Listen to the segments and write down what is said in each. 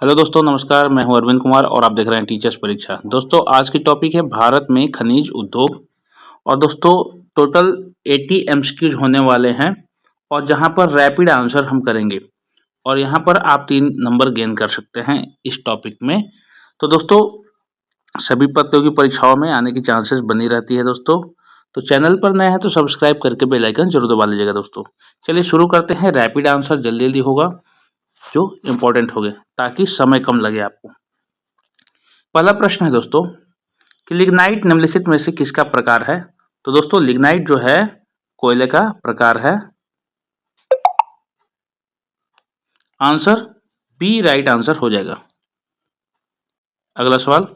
Hello दोस्तों, नमस्कार। मैं हूं अरविंद कुमार और आप देख रहे हैं टीचर्स परीक्षा। दोस्तों, आज की टॉपिक है भारत में खनिज उद्योग। और दोस्तों, टोटल 80 एमसीक्यूज होने वाले हैं और जहां पर रैपिड आंसर हम करेंगे और यहां पर आप 3 नंबर गेन कर सकते हैं इस टॉपिक में। तो दोस्तों, सभी प्रतियोगी परीक्षाओं में आने की चांसेस बनी रहती है दोस्तों। तो चैनल पर नए हैं तो सब्सक्राइब करके बेल आइकन जरूर दबा लीजिएगा दोस्तों। चलिए शुरू करते हैं। रैपिड आंसर जल्दी जल्दी होगा जो इम्पोर्टेंट हो गए, ताकि समय कम लगे आपको। पहला प्रश्न है दोस्तों कि लिग्नाइट निम्नलिखित में से किसका प्रकार है। तो दोस्तों, लिग्नाइट जो है कोयले का प्रकार है। आंसर बी राइट आंसर हो जाएगा। अगला सवाल,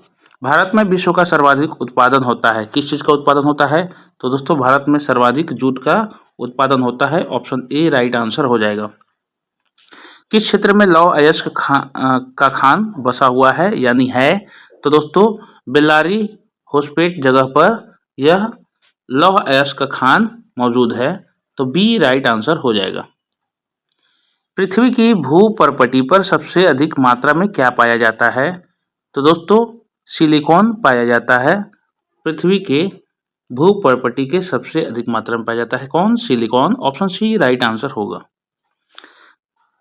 भारत में विश्व का सर्वाधिक उत्पादन होता है। किस चीज का उत्पादन होता है? तो दोस्तों, भारत में सर्वाधिक जूट का उत्पादन होता है। ऑप्शन ए राइट आंसर हो जाएगा। किस क्षेत्र में लौह अयस्क का खान बसा हुआ है यानी है? तो दोस्तों, बेल्लारी होस्पेट जगह पर यह लौह अयस्क का खान मौजूद है। तो बी राइट आंसर हो जाएगा। पृथ्वी की भूपर्पटी पर सबसे अधिक मात्रा में क्या पाया जाता है? तो दोस्तों, सिलिकॉन पाया जाता है। पृथ्वी के भूपर्पटी के सबसे अधिक मात्रा में पाया जाता है कौन? Silicon. Option C right answer होगा।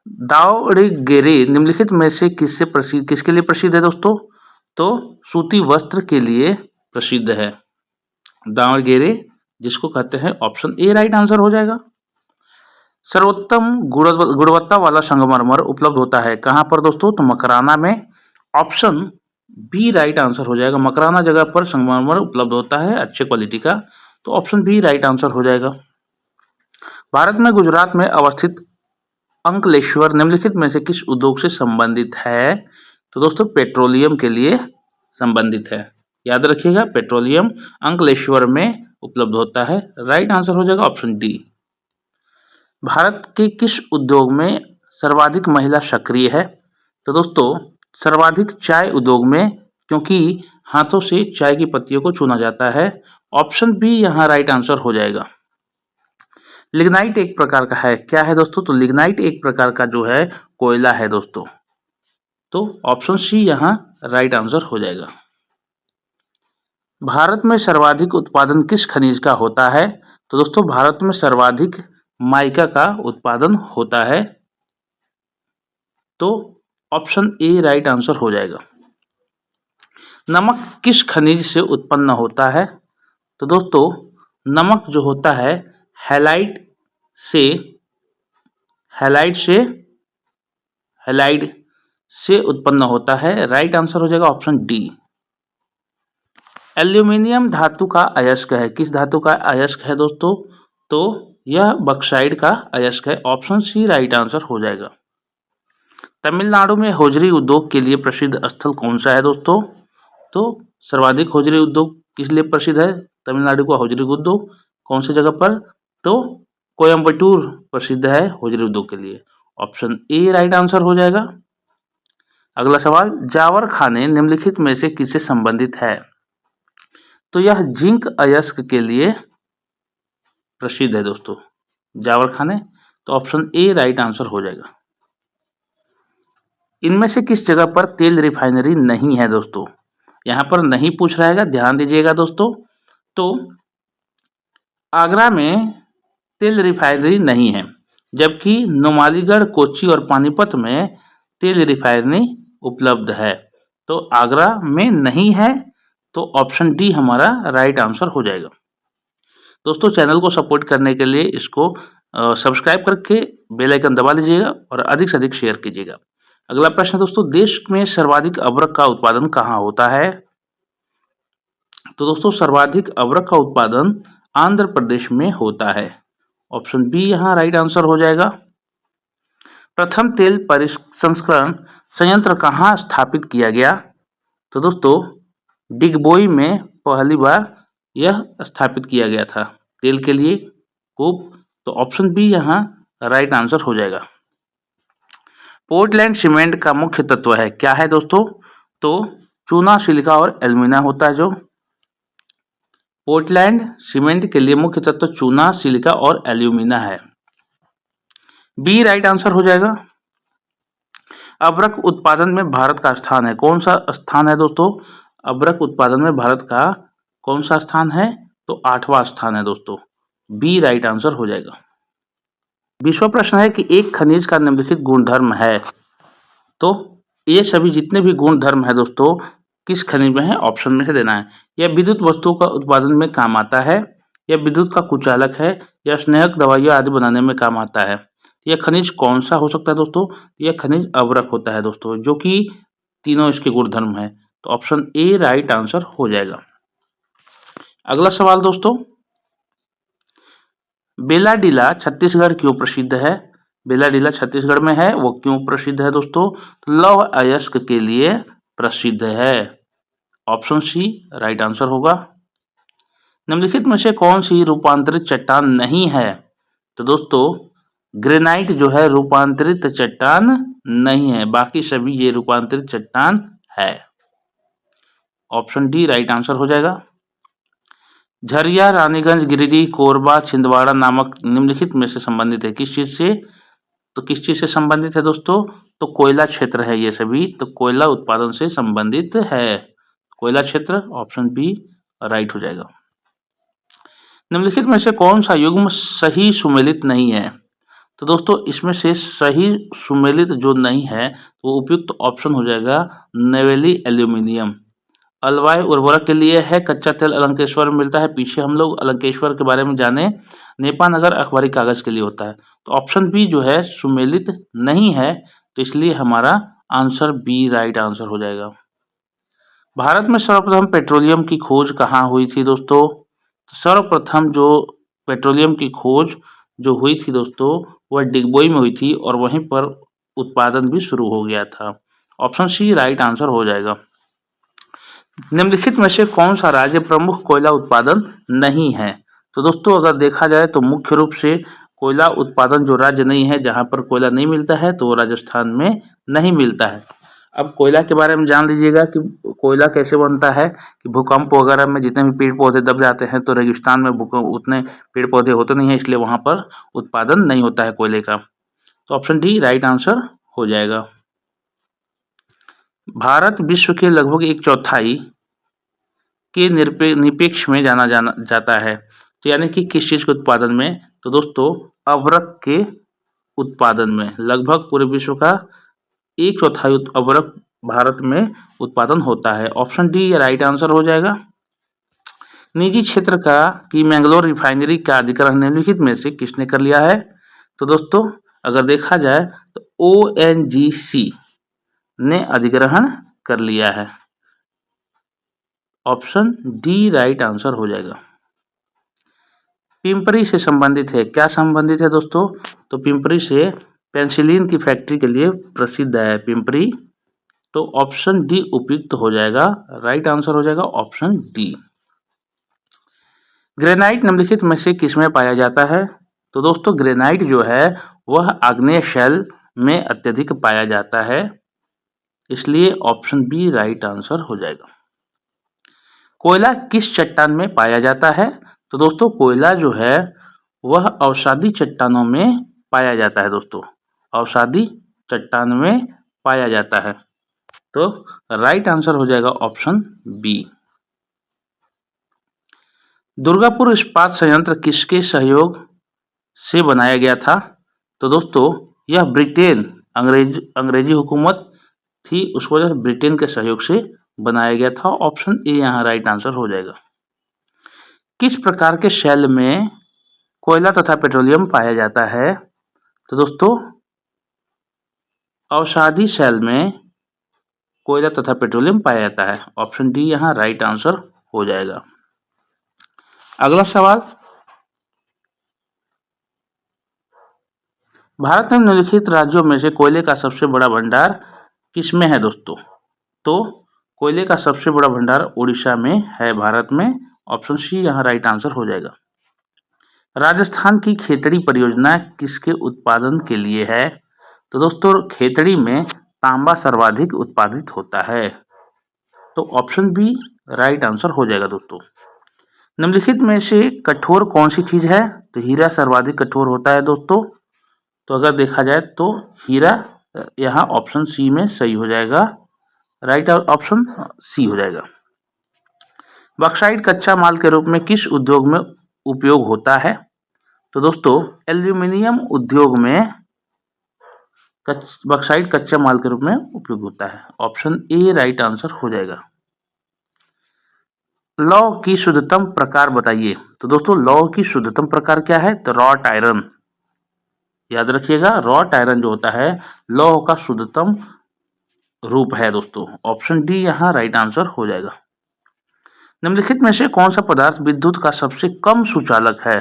दावणगेरे निम्नलिखित में से किसके लिए प्रसिद्ध है दोस्तों? तो सूती वस्त्र के लिए प्रसिद्ध है दावणगेरे, जिसको कहते हैं। ऑप्शन ए राइट आंसर हो जाएगा। सर्वोत्तम गुणवत्ता वाला संगमरमर उपलब्ध होता है कहां पर दोस्तों? तो मकराना में। ऑप्शन बी राइट आंसर हो जाएगा। मकराना जगह पर संगमरमर उपलब्ध होता है अच्छे क्वालिटी का। तो ऑप्शन बी राइट आंसर हो जाएगा। भारत में गुजरात में अवस्थित अंकलेश्वर निम्नलिखित में से किस उद्योग से संबंधित है? तो दोस्तों, पेट्रोलियम के लिए संबंधित है। याद रखिएगा, पेट्रोलियम अंकलेश्वर में उपलब्ध होता है। राइट आंसर हो जाएगा ऑप्शन डी। भारत के किस उद्योग में सर्वाधिक महिला सक्रिय है? तो दोस्तों, सर्वाधिक चाय उद्योग में, क्योंकि हाथों से चाय की पत्तियों को चुना जाता है। ऑप्शन बी यहां राइट आंसर हो जाएगा। लिग्नाइट एक प्रकार का है, क्या है दोस्तों? तो लिग्नाइट एक प्रकार का जो है कोयला है दोस्तों। तो ऑप्शन सी यहां राइट आंसर हो जाएगा। भारत में सर्वाधिक उत्पादन किस खनिज का होता है? तो दोस्तों, भारत में सर्वाधिक माइका का उत्पादन होता है। तो ऑप्शन ए राइट आंसर हो जाएगा। नमक किस खनिज से उत्पन्न होता है? तो दोस्तों, नमक जो होता है हैलाइड से हैलाइड से उत्पन्न होता है। राइट आंसर हो जाएगा ऑप्शन डी। एल्यूमिनियम धातु का अयस्क है। किस धातु का अयस्क है दोस्तों? तो यह बक्साइड का अयस्क है। ऑप्शन सी राइट आंसर हो जाएगा। तमिलनाडु में होजरी उद्योग के लिए प्रसिद्ध स्थल कौन सा है दोस्तों? तो सर्वाधिक होजरी उद्योग किस लिए प्रसिद्ध है? तमिलनाडु का होजरी उद्योग कौन सी जगह पर? तो कोयम्बटूर प्रसिद्ध है होजरी उद्योग के लिए। ऑप्शन ए राइट आंसर हो जाएगा। अगला सवाल, जावर खाने निम्नलिखित में से किससे संबंधित है? तो यह जिंक अयस्क के लिए प्रसिद्ध है दोस्तों, जावर खाने। तो ऑप्शन ए राइट आंसर हो जाएगा। इनमें से किस जगह पर तेल रिफाइनरी नहीं है दोस्तों? यहां पर नहीं पूछ रहा है, ध्यान दीजिएगा दोस्तों। तो आगरा में तेल रिफाइनरी नहीं है, जबकि नुमालीगढ़, कोच्चि और पानीपत में तेल रिफाइनरी उपलब्ध है। तो आगरा में नहीं है, तो ऑप्शन डी हमारा राइट आंसर हो जाएगा। दोस्तों, चैनल को सपोर्ट करने के लिए इसको सब्सक्राइब करके बेल आइकन दबा लीजिएगा और अधिक से अधिक शेयर कीजिएगा। अगला प्रश्न दोस्तों, देश में सर्वाधिक अभ्रक का उत्पादन कहाँ होता है? तो दोस्तों, सर्वाधिक अभ्रक का उत्पादन आंध्र प्रदेश में होता है। ऑप्शन बी यहां राइट आंसर हो जाएगा। प्रथम तेल परिसंस्करण संयंत्र कहां स्थापित किया गया? तो दोस्तों, डिगबोई में पहली बार यह स्थापित किया गया था तेल के लिए कूप। तो ऑप्शन बी यहां राइट आंसर हो जाएगा। पोर्टलैंड सीमेंट का मुख्य तत्व है, क्या है दोस्तों? तो चूना, सिलिका और एल्यूमिना होता है। जो पोर्टलैंड सीमेंट के लिए मुख्य तत्व चूना, सिलिका और एल्यूमिना है। बी राइट आंसर हो जाएगा। अभ्रक उत्पादन में भारत का स्थान है, कौन सा स्थान है दोस्तों? अभ्रक उत्पादन में भारत का कौन सा स्थान है? तो 8वां स्थान है दोस्तों, बी राइट आंसर हो जाएगा। 20वां प्रश्न है कि एक खनिज का निम्नलिखित गुणधर्म है। तो ये सभी जितने भी गुणधर्म है दोस्तों किस खनिज में है? ऑप्शन में से देना है। यह विद्युत वस्तुओं का उत्पादन में काम आता है, यह विद्युत का कुचालक है, यह स्नेहक दवाइयां आदि बनाने में काम आता है। यह खनिज कौन सा हो सकता है दोस्तों? यह खनिज अभ्रक होता है दोस्तों, जो कि तीनों इसके गुणधर्म है। तो ऑप्शन ए राइट आंसर हो जाएगा। अगला सवाल दोस्तों, बेलाडीला छत्तीसगढ़ क्यों प्रसिद्ध है? बेलाडीला छत्तीसगढ़ में है, वो क्यों प्रसिद्ध है दोस्तों? लौह अयस्क के लिए प्रसिद्ध है। ऑप्शन सी राइट आंसर होगा। निम्नलिखित में से कौन सी रूपांतरित चट्टान नहीं है? तो दोस्तों ग्रेनाइट जो है रूपांतरित चट्टान नहीं है, बाकी सभी ये रूपांतरित चट्टान है। ऑप्शन डी राइट आंसर हो जाएगा। झरिया, रानीगंज, गिरिडीह, कोरबा, छिंदवाड़ा नामक निम्नलिखित में से संबंधित है किस चीज से? तो किस चीज से संबंधित है दोस्तों? तो कोयला क्षेत्र है ये सभी, तो कोयला उत्पादन से संबंधित है कोयला क्षेत्र। ऑप्शन बी राइट हो जाएगा। निम्नलिखित में से कौन सा युग्म सही सुमेलित नहीं है? तो दोस्तों इसमें से सही सुमेलित जो नहीं है वो उपयुक्त ऑप्शन हो जाएगा नवेली एल्यूमिनियम। अलवाय उर्वरक के लिए है, कच्चा तेल अलंकेश्वर में मिलता है, पीछे हम लोग अलंकेश्वर के बारे में जाने, नेपानगर अखबारी कागज के लिए होता है। तो ऑप्शन बी जो है सुमेलित नहीं है, तो इसलिए हमारा आंसर बी राइट आंसर हो जाएगा। भारत में सर्वप्रथम पेट्रोलियम की खोज कहाँ हुई थी दोस्तों? सर्वप्रथम जो पेट्रोलियम की खोज जो हुई थी दोस्तों वह डिगबोई में हुई थी और वहीं पर उत्पादन भी शुरू हो गया था। ऑप्शन सी राइट आंसर हो जाएगा। निम्नलिखित में से कौन सा राज्य प्रमुख कोयला उत्पादन नहीं है? तो दोस्तों अगर देखा जाए तो मुख्य रूप से कोयला उत्पादन जो राज्य नहीं है, जहां पर कोयला नहीं मिलता है, तो वो राजस्थान में नहीं मिलता है। अब कोयला के बारे में जान लीजिएगा कि कोयला कैसे बनता है कि भूकंप वगैरह में जितने भी पेड़ पौधे दब जाते हैं तो रेगिस्तान में उतने पेड़ पौधे होते नहीं है, इसलिए वहां पर उत्पादन नहीं होता है कोयले का। तो ऑप्शन डी राइट आंसर हो जाएगा। भारत विश्व के लगभग 1/4 के निरपेक्ष में जाना जाता है, तो यानी कि किस चीज के उत्पादन में? तो दोस्तों अभ्रक के उत्पादन में लगभग पूरे विश्व का 1/4 अभ्रक भारत में उत्पादन होता है। ऑप्शन डी राइट आंसर हो जाएगा। निजी क्षेत्र का की मैंगलोर रिफाइनरी का अधिग्रहण निम्नलिखित में से किसने कर लिया है? तो दोस्तों अगर देखा जाए तो ONGC ने अधिग्रहण कर लिया है। ऑप्शन डी राइट आंसर हो जाएगा। पिंपरी से संबंधित है, क्या संबंधित है दोस्तों? तो पिंपरी से पेंसिलिन की फैक्ट्री के लिए प्रसिद्ध है पिंपरी। तो ऑप्शन डी उपयुक्त हो जाएगा, राइट आंसर हो जाएगा ऑप्शन डी। ग्रेनाइट निम्नलिखित में से किसमें पाया जाता है? तो दोस्तों ग्रेनाइट जो है वह आग्नेय शैल में अत्यधिक पाया जाता है, इसलिए ऑप्शन बी राइट आंसर हो जाएगा। कोयला किस चट्टान में पाया जाता है? तो दोस्तों कोयला जो है वह अवसादी चट्टानों में पाया जाता है दोस्तों, अवसादी चट्टान में पाया जाता है। तो राइट आंसर हो जाएगा ऑप्शन बी। दुर्गापुर इस्पात संयंत्र किसके सहयोग से बनाया गया था? तो दोस्तों यह ब्रिटेन अंग्रेजी हुकूमत थी, उस वजह से ब्रिटेन के सहयोग से बनाया गया था। ऑप्शन ए यहाँ राइट आंसर हो जाएगा। किस प्रकार के शैल में कोयला तथा पेट्रोलियम पाया जाता है? तो दोस्तों अवसादी शैल में कोयला तथा पेट्रोलियम पाया जाता है। ऑप्शन डी यहाँ राइट आंसर हो जाएगा। अगला सवाल, भारत में निम्नलिखित राज्यों में से कोयले का सबसे बड़ा भंडार किसमें है दोस्तों? तो कोयले का सबसे बड़ा भंडार उड़ीसा में है भारत में। ऑप्शन सी यहाँ राइट आंसर हो जाएगा। राजस्थान की खेतड़ी परियोजना किसके उत्पादन के लिए है? तो दोस्तों खेतड़ी में तांबा सर्वाधिक उत्पादित होता है। तो ऑप्शन बी राइट आंसर हो जाएगा दोस्तों। निम्नलिखित में से कठोर कौन सी चीज है? तो हीरा सर्वाधिक कठोर होता है दोस्तों। तो अगर देखा जाए तो हीरा यहाँ ऑप्शन सी में सही हो जाएगा, राइट ऑप्शन सी हो जाएगा। बॉक्साइट कच्चा माल के रूप में किस उद्योग में उपयोग होता है? तो दोस्तों एल्यूमिनियम उद्योग में बॉक्साइट कच्चा माल के रूप में उपयोग होता है, ऑप्शन ए राइट आंसर हो जाएगा। लौह की शुद्धतम प्रकार बताइए। तो दोस्तों लौह की शुद्धतम प्रकार क्या है? तो रॉट आयरन, याद रखिएगा रॉट आयरन जो होता है लौह का शुद्धतम रूप है दोस्तों, ऑप्शन डी यहाँ राइट आंसर हो जाएगा। निम्नलिखित में से कौन सा पदार्थ विद्युत का सबसे कम सुचालक है?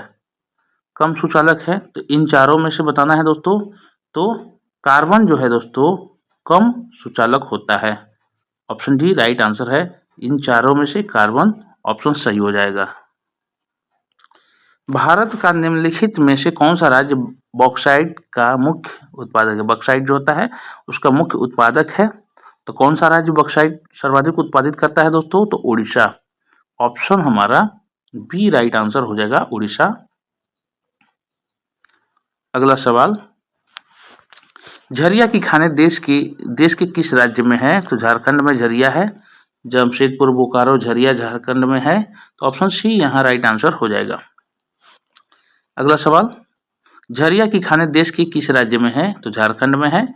कम सुचालक है तो इन चारों में से बताना है दोस्तों। तो कार्बन जो है दोस्तों कम सुचालक होता है, ऑप्शन डी राइट आंसर है। इन चारों में से कार्बन ऑप्शन सही हो जाएगा। भारत का निम्नलिखित में से कौन सा राज्य बॉक्साइट का मुख्य उत्पादक है? बॉक्साइट जो होता है उसका मुख्य उत्पादक है, तो कौन सा राज्य बॉक्साइट सर्वाधिक उत्पादित करता है दोस्तों? तो उड़ीसा, ऑप्शन हमारा बी राइट आंसर हो जाएगा, उड़ीसा। अगला सवाल, झरिया की खानें देश के किस राज्य में है? तो झारखंड में झरिया है, जमशेदपुर बोकारो झरिया झारखंड में है, तो ऑप्शन सी यहाँ राइट आंसर हो जाएगा। अगला सवाल, झरिया की खानें देश के किस राज्य में है? तो झारखंड में है।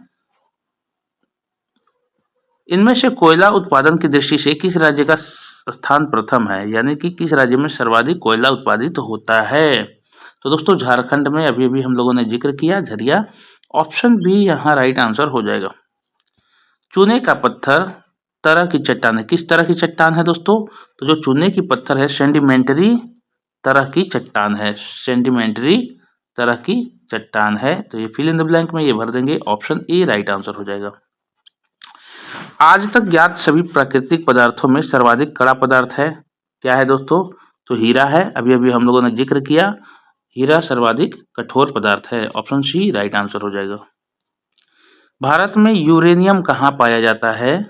इनमें से कोयला उत्पादन की दृष्टि से किस राज्य का स्थान प्रथम है, यानी कि किस राज्य में सर्वाधिक कोयला उत्पादित होता है? तो दोस्तों झारखंड में अभी अभी हम लोगों ने जिक्र किया झरिया, ऑप्शन बी यहाँ राइट आंसर हो जाएगा। चूने का पत्थर तरह की चट्टान है, किस तरह की चट्टान है दोस्तों? तो जो चूने की पत्थर है सेंडिमेंट्री तरह की चट्टान है, सेंडिमेंट्री तरह की चट्टान है, तो ये फिल इन द ब्लैंक में ये भर देंगे, ऑप्शन ए राइट आंसर हो जाएगा। आज तक ज्ञात सभी प्राकृतिक पदार्थों में सर्वाधिक कड़ा पदार्थ है, क्या है दोस्तों? तो हीरा है, अभी अभी हम लोगों ने जिक्र किया, हीरा सर्वाधिक कठोर पदार्थ है, ऑप्शन सी राइट आंसर हो जाएगा। भारत में यूरेनियम कहाँ पाया जाता है?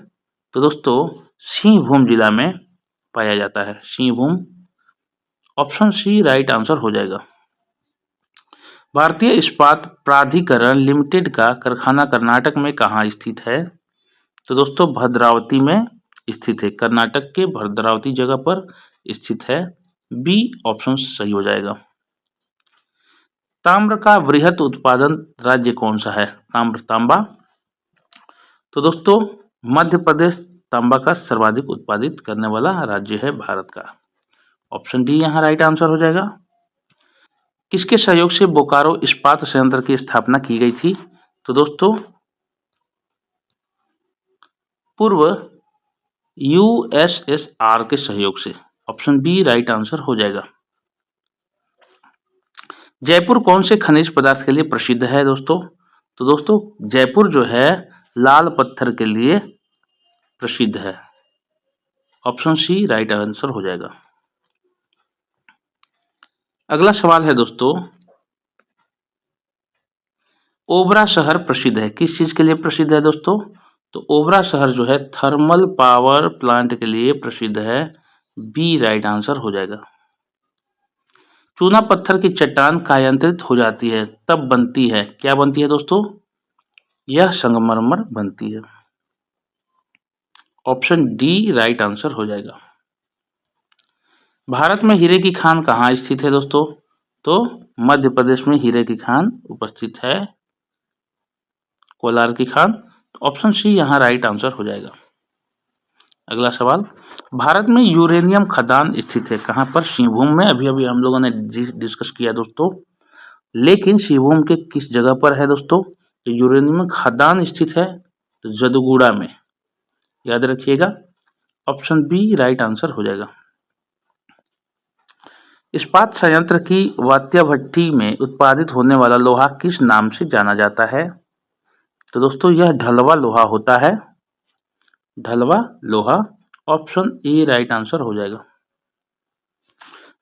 तो दोस्तों सिंहभूम जिला में पाया जाता है, Singhbhum, option C right answer हो जाएगा। भारतीय इस्पात प्राधिकरण लिमिटेड का कारखाना कर्नाटक में कहाँ स्थित है? तो दोस्तों भद्रावती में स्थित है, कर्नाटक के भद्रावती जगह पर स्थित है, बी ऑप्शन सही हो जाएगा। ताम्र का वृहत उत्पादन राज्य कौन सा है? तांबा, तो दोस्तों मध्य प्रदेश तांबा का सर्वाधिक उत्पादित करने वाला राज्य है भारत का, ऑप्शन डी यहाँ राइट आंसर हो जाएगा। किसके सहयोग से बोकारो इस्पात संयंत्र की स्थापना की गई थी? तो दोस्तों पूर्व यूएसएसआर के सहयोग से, ऑप्शन बी राइट आंसर हो जाएगा। जयपुर कौन से खनिज पदार्थ के लिए प्रसिद्ध है दोस्तों? तो दोस्तों जयपुर जो है लाल पत्थर के लिए प्रसिद्ध है, ऑप्शन सी राइट आंसर हो जाएगा। अगला सवाल है दोस्तों, ओबरा शहर प्रसिद्ध है, किस चीज के लिए प्रसिद्ध है दोस्तों? तो ओबरा शहर जो है थर्मल पावर प्लांट के लिए प्रसिद्ध है, बी राइट आंसर हो जाएगा। चूना पत्थर की चट्टान कायांतरित हो जाती है तब बनती है, क्या बनती है दोस्तों? यह संगमरमर बनती है, ऑप्शन डी राइट आंसर हो जाएगा। भारत में हीरे की खान कहाँ स्थित है दोस्तों? तो मध्य प्रदेश में हीरे की खान उपस्थित है, कोलार की खान, ऑप्शन सी यहाँ राइट आंसर हो जाएगा। अगला सवाल, भारत में यूरेनियम खदान स्थित है कहाँ पर? सिंहभूम में, अभी अभी हम लोगों ने डिस्कस किया दोस्तों, लेकिन सिंहभूम के किस जगह पर है दोस्तों? तो यूरेनियम खदान स्थित है तो जदुगुड़ा में, याद रखिएगा, ऑप्शन बी राइट आंसर हो जाएगा। इस्पात संयंत्र की वात्या भट्टी में उत्पादित होने वाला लोहा किस नाम से जाना जाता है? तो दोस्तों यह ढलवा लोहा होता है, ढलवा लोहा, ऑप्शन ए राइट आंसर हो जाएगा।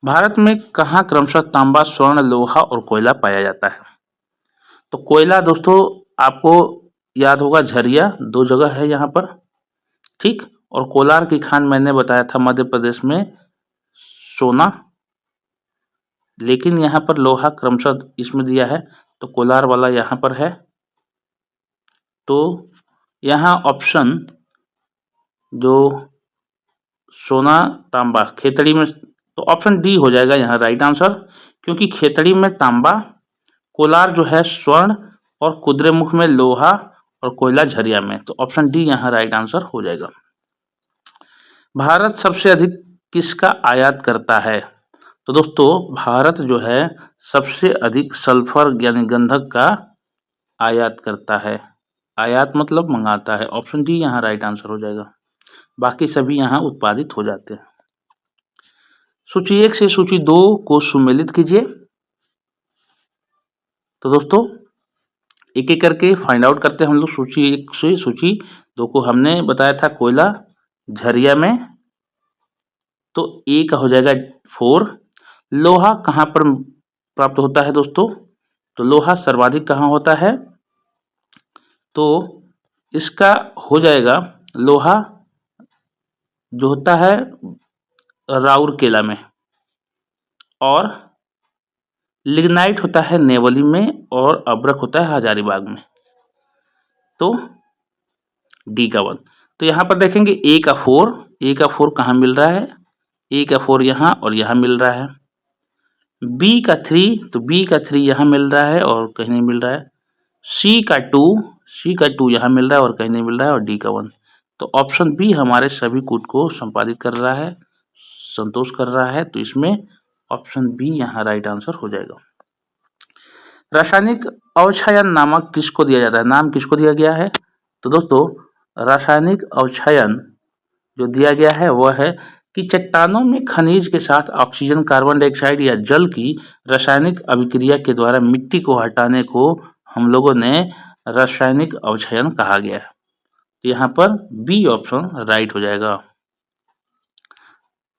भारत में कहाँ क्रमशः तांबा स्वर्ण लोहा और कोयला पाया जाता है? तो कोयला दोस्तों आपको याद होगा झरिया, दो जगह है यहाँ पर, ठीक, और कोलार की खान मैंने बताया था मध्य प्रदेश में सोना, लेकिन यहाँ पर लोहा क्रमशः इसमें दिया है तो कोलार वाला यहाँ पर है, तो यहाँ ऑप्शन जो सोना तांबा खेतड़ी में, तो ऑप्शन डी हो जाएगा यहाँ राइट आंसर, क्योंकि खेतड़ी में तांबा, कोलार जो है स्वर्ण और कुद्रेमुख में लोहा और कोयला झरिया में, तो ऑप्शन डी यहाँ राइट आंसर हो जाएगा। भारत सबसे अधिक किसका आयात करता है? तो दोस्तों भारत जो है सबसे अधिक सल्फर यानी गंधक का आयात करता है। आयात मतलब मंगाता है, ऑप्शन डी यहाँ राइट आंसर हो जाएगा। बाकी सभी यहाँ उत्पादित हो जाते हैं। सूची 1 से सूची 2 को सुमेलित कीजिए। तो दोस्तों एक एक करके फाइंड आउट करते हैं हम लोग। सूची 1 से सूची 2 को हमने बताया था कोयला झरिया में, तो ए का हो जाएगा 4। लोहा कहाँ पर प्राप्त होता है दोस्तों? तो लोहा सर्वाधिक कहाँ होता है? तो इसका हो जाएगा लोहा जो होता है राउरकेला में, और लिग्नाइट होता है नेवली में, और अब्रक होता है हजारीबाग में, तो डी का 1। तो यहाँ पर देखेंगे ए का 4 कहाँ मिल रहा है? ए का 4 यहाँ और यहाँ मिल रहा है। बी का 3, तो बी का 3 यहाँ मिल रहा है और कहीं नहीं मिल रहा है। सी का 2 यहाँ मिल रहा है और कहीं नहीं मिल रहा है, और डी का 1। तो ऑप्शन बी हमारे सभी कूट को संपादित कर रहा है, संतोष कर रहा है, तो इसमें ऑप्शन बी यहाँ राइट आंसर हो जाएगा। रासायनिक अवक्षयन नामक किसको दिया जाता है? नाम किसको दिया गया है? तो दोस्तों रासायनिक अवक्षयन जो दिया गया है वह है कि चट्टानों में खनिज के साथ ऑक्सीजन, कार्बन डाइऑक्साइड या जल की रासायनिक अभिक्रिया के द्वारा मिट्टी को हटाने को हम लोगों ने रासायनिक अवक्षयन कहा गया है। तो यहाँ पर बी ऑप्शन राइट हो जाएगा।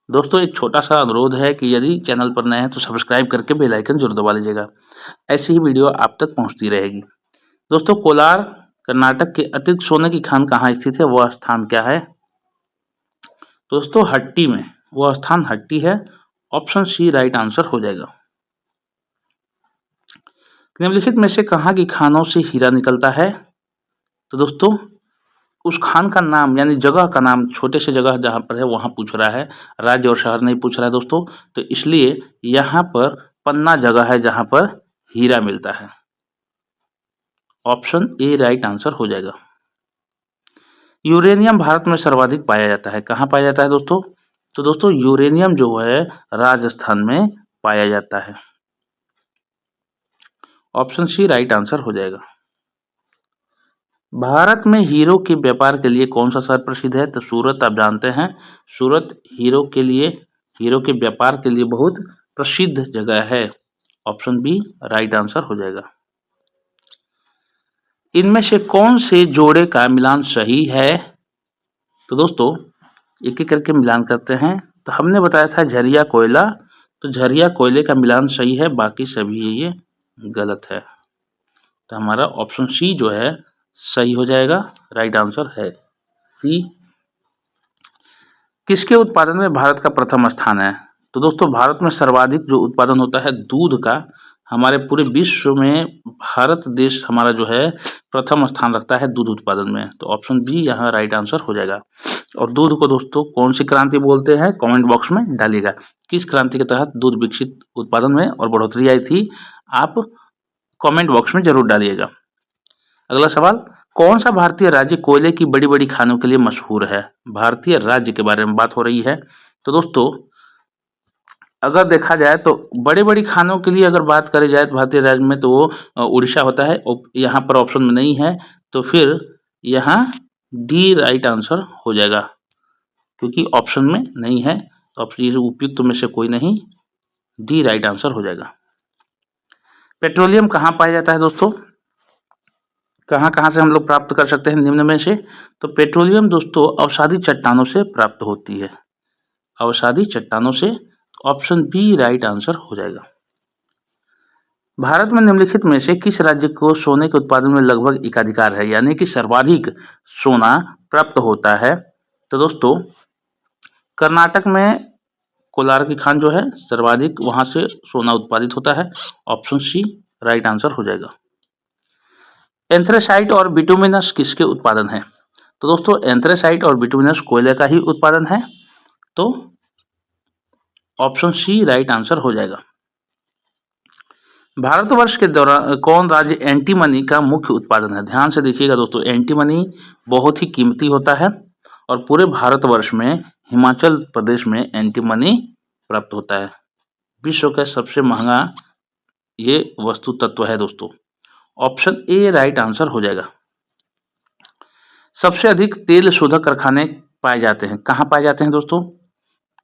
दोस्तों एक छोटा सा अनुरोध है कि यदि चैनल पर नए हैं तो सब्सक्राइब करके बेल आइकन जरूर दबा लीजिएगा, ऐसी ही वीडियो आप तक पहुंचती रहेगी। दोस्तों कोलार कर्नाटक के अतिरिक्त सोने की खान कहाँ स्थित है? वह स्थान क्या है? दोस्तों हट्टी में, वह स्थान हट्टी है, ऑप्शन सी राइट आंसर हो जाएगा। निम्नलिखित में से कहाँ की खानों से हीरा निकलता है? तो दोस्तों उस खान का नाम यानी जगह का नाम, छोटे से जगह जहाँ पर है वहाँ पूछ रहा है, राज्य और शहर नहीं पूछ रहा है दोस्तों, तो इसलिए यहाँ पर पन्ना जगह है जहाँ पर हीरा मिलता है, ऑप्शन ए राइट आंसर हो जाएगा। यूरेनियम भारत में सर्वाधिक पाया जाता है, कहाँ पाया जाता है दोस्तों? तो दोस्तों यूरेनियम जो है राजस्थान में पाया जाता है, ऑप्शन सी राइट आंसर हो जाएगा। भारत में हीरो के व्यापार के लिए कौन सा शहर प्रसिद्ध है? तो सूरत, आप जानते हैं सूरत हीरो के व्यापार के लिए बहुत प्रसिद्ध जगह है, ऑप्शन बी राइट आंसर हो जाएगा। इनमें से कौन से जोड़े का मिलान सही है? तो दोस्तों एक एक करके मिलान करते हैं। तो हमने बताया था झरिया कोयला, तो झरिया कोयले का मिलान सही है, बाकी सभी ये गलत है, तो हमारा ऑप्शन सी जो है सही हो जाएगा, राइट आंसर है सी। किसके उत्पादन में भारत का प्रथम स्थान है? तो दोस्तों भारत में सर्वाधिक जो उत्पादन होता है दूध का, हमारे पूरे विश्व में भारत देश हमारा जो है प्रथम स्थान रखता है दूध उत्पादन में, तो ऑप्शन बी यहाँ राइट आंसर हो जाएगा। और दूध को दोस्तों कौन सी क्रांति बोलते हैं? कमेंट बॉक्स में डालिएगा, किस क्रांति के तहत दूध विकसित उत्पादन में और बढ़ोतरी आई थी, आप कमेंट बॉक्स में जरूर डालिएगा। अगला सवाल, कौन सा भारतीय राज्य कोयले की बड़ी बड़ी खानों के लिए मशहूर है? भारतीय राज्य के बारे में बात हो रही है, तो दोस्तों अगर देखा जाए तो बड़ी बड़ी खानों के लिए अगर बात करी जाए तो भारतीय राज्य में तो वो उड़ीसा होता है, यहाँ पर ऑप्शन में नहीं है, तो फिर यहाँ डी राइट आंसर हो जाएगा, क्योंकि ऑप्शन में नहीं है, तो ऑप्शन उपयुक्त में से कोई नहीं, डी राइट आंसर हो जाएगा। पेट्रोलियम कहाँ पाया जाता है दोस्तों? कहाँ से हम लोग प्राप्त कर सकते हैं निम्न में से? तो पेट्रोलियम दोस्तों अवसादी चट्टानों से प्राप्त होती है, अवसादी चट्टानों से, ऑप्शन बी राइट आंसर हो जाएगा। भारत में निम्नलिखित में से किस राज्य को सोने के उत्पादन में लगभग एकाधिकार है, यानी कि सर्वाधिक सोना प्राप्त होता है? तो दोस्तों कर्नाटक में कोलार की खान जो है सर्वाधिक वहां से सोना उत्पादित होता है, ऑप्शन सी राइट आंसर हो जाएगा। एंथ्रेसाइट और बिटुमिनस किसके उत्पादन है? तो दोस्तों एंथ्रेसाइट और बिटुमिनस कोयले का ही उत्पादन है, तो ऑप्शन सी राइट आंसर हो जाएगा। भारतवर्ष के दौरान कौन राज्य एंटीमनी का मुख्य उत्पादन है? ध्यान से देखिएगा दोस्तों, एंटीमनी बहुत ही कीमती होता है और पूरे भारतवर्ष में हिमाचल प्रदेश में एंटीमनी प्राप्त होता है। विश्व का सबसे महंगा ये वस्तु तत्व है दोस्तों। ऑप्शन ए राइट आंसर हो जाएगा। सबसे अधिक तेल शोधक कारखाने पाए जाते हैं, कहाँ पाए जाते हैं दोस्तों?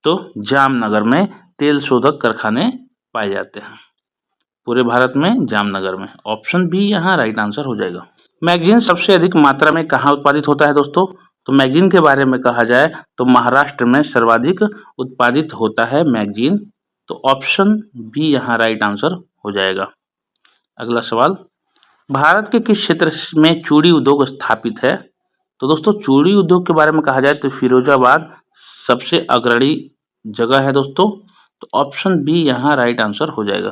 तो जामनगर में तेल शोधक कारखाने पाए जाते हैं, पूरे भारत में जामनगर में। ऑप्शन बी यहाँ राइट आंसर हो जाएगा। मैगजीन सबसे अधिक मात्रा में कहाँ उत्पादित होता है दोस्तों? तो मैगजीन के बारे में कहा जाए तो महाराष्ट्र में सर्वाधिक उत्पादित होता है मैगजीन, तो ऑप्शन बी यहाँ राइट आंसर हो जाएगा। अगला सवाल, भारत के किस क्षेत्र में चूड़ी उद्योग स्थापित है? तो दोस्तों चूड़ी उद्योग के बारे में कहा जाए तो फिरोजाबाद सबसे अग्रणी जगह है दोस्तों, तो ऑप्शन बी यहाँ राइट आंसर हो जाएगा।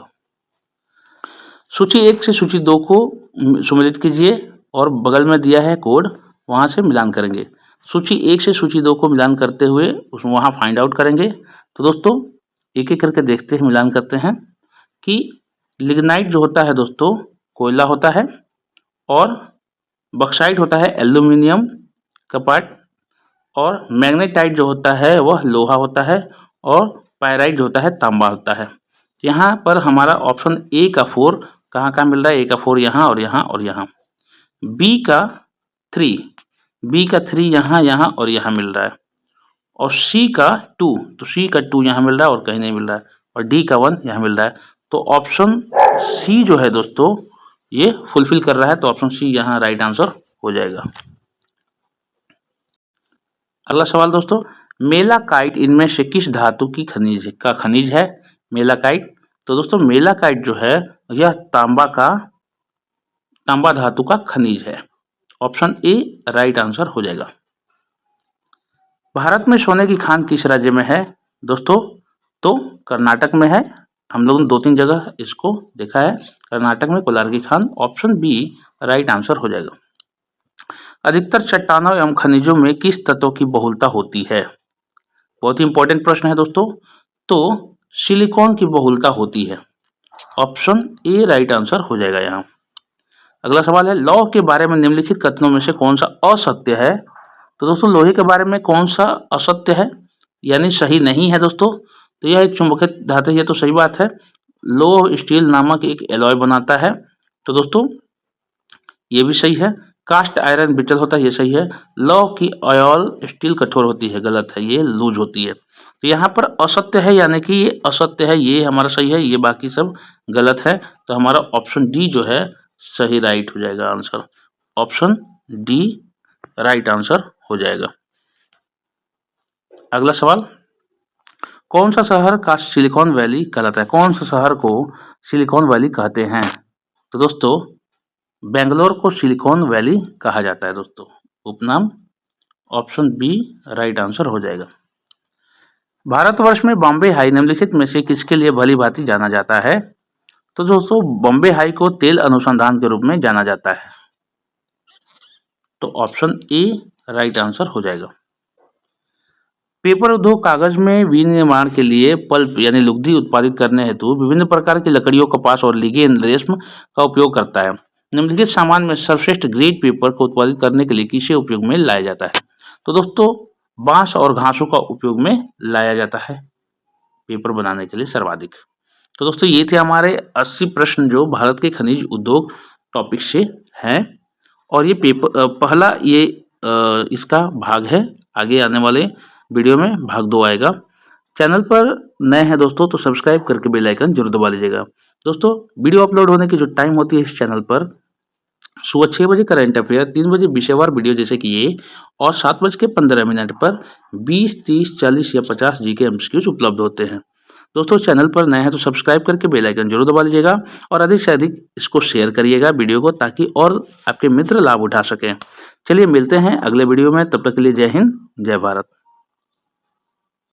सूची 1 से सूची 2 को सम्मिलित कीजिए और बगल में दिया है कोड, वहां से मिलान करेंगे। सूची 1 से सूची 2 को मिलान करते हुए वहां फाइंड आउट करेंगे। तो दोस्तों एक एक करके देखते हैं, मिलान करते हैं कि लिग्नाइट जो होता है दोस्तों कोयला होता है, और बक्साइट होता है एल्यूमिनियम का पार्ट, और मैग्नेटाइट जो होता है वह लोहा होता है, और पायराइट जो होता है तांबा होता है। यहाँ पर हमारा ऑप्शन ए का 4 कहाँ कहाँ मिल रहा है? ए का 4 यहाँ और यहाँ और यहाँ। बी का 3 यहाँ यहाँ और यहाँ मिल रहा है, और सी का 2, तो सी का 2 यहाँ मिल रहा है और कहीं नहीं मिल रहा है, और डी का 1 यहाँ मिल रहा है। तो ऑप्शन सी जो है दोस्तों ये फुलफिल कर रहा है, तो ऑप्शन सी यहाँ राइट आंसर हो जाएगा। अगला सवाल दोस्तों, मेलाकाइट इनमें से किस धातु की खनिज है? मेलाकाइट, तो दोस्तों मेलाकाइट जो है यह तांबा धातु का खनिज है। ऑप्शन ए राइट आंसर हो जाएगा। भारत में सोने की खान किस राज्य में है दोस्तों? तो कर्नाटक में है। हम लोगों ने 2-3 जगह इसको देखा है, कर्नाटक में कोलार की खान। ऑप्शन बी राइट आंसर हो जाएगा। अधिकतर चट्टानों एवं खनिजों में किस तत्व की बहुलता होती है? बहुत ही इंपॉर्टेंट प्रश्न है दोस्तों। तो सिलिकॉन की बहुलता होती है। ऑप्शन ए राइट आंसर हो जाएगा यहाँ। अगला सवाल है, लौह के बारे में निम्नलिखित कथनों में से कौन सा असत्य है? तो दोस्तों लोहे के बारे में कौन सा असत्य है, यानी सही नहीं है दोस्तों? तो यह एक चुंबकीय धातु है, ये तो सही बात है। लोह स्टील नामक एक एलॉय बनाता है, तो दोस्तों ये भी सही है। कास्ट आयरन ब्रिटल होता है, ये सही है। लौह की अयॉल स्टील कठोर होती है, गलत है, ये लूज होती है। तो यहाँ पर असत्य है, यानी कि ये असत्य है, ये हमारा सही है, ये बाकी सब गलत है। तो हमारा ऑप्शन डी जो है सही राइट हो जाएगा answer. Option D right answer हो जाएगा। अगला सवाल, कौन सा शहर का सिलिकॉन वैली कहलाता है? कौन सा शहर को सिलिकॉन वैली कहते हैं? तो दोस्तों बेंगलोर को सिलिकॉन वैली कहा जाता है दोस्तों, उपनाम। ऑप्शन बी राइट आंसर हो जाएगा। भारतवर्ष में बॉम्बे हाई निम्नलिखित में से किसके लिए भली भांति जाना जाता है? तो दोस्तों बॉम्बे हाई को तेल अनुसंधान के रूप में जाना जाता है, तो ऑप्शन ए राइट आंसर हो जाएगा। पेपर उद्योग कागज में विनिर्माण के लिए पल्प यानी लुगदी उत्पादित करने हेतु विभिन्न प्रकार की लकड़ियों, कपास और लिगेन रेशम का उपयोग करता है। निम्नलिखित सामान में सर्वश्रेष्ठ ग्रेड पेपर को उत्पादित करने के लिए किसे उपयोग में लाया जाता है? तो दोस्तों बांस और घासों का उपयोग में लाया जाता है पेपर बनाने के लिए सर्वाधिक। तो दोस्तों ये थे हमारे 80 प्रश्न जो भारत के खनिज उद्योग टॉपिक से हैं, और ये पेपर पहला ये इसका भाग है। आगे आने वाले वीडियो में भाग 2 आएगा। चैनल पर नए हैं दोस्तों तो सब्सक्राइब करके बेल आइकन जरूर दबा लीजिएगा। दोस्तों वीडियो अपलोड होने की जो टाइम होती है इस चैनल पर, सुबह 6 बजे करंट अफेयर, 3 बजे विषयवार वीडियो जैसे कि ये, और 7:15 पर 20, 30, 40 या 50 जीके एमसीक्यूज उपलब्ध होते हैं। दोस्तों चैनल पर नए हैं तो सब्सक्राइब करके बेल आइकन जरूर दबा लीजिएगा, और अधिक से अधिक इसको शेयर करिएगा वीडियो को, ताकि और आपके मित्र लाभ उठा सकें। चलिए मिलते हैं अगले वीडियो में, तब तक के लिए जय हिंद, जय भारत।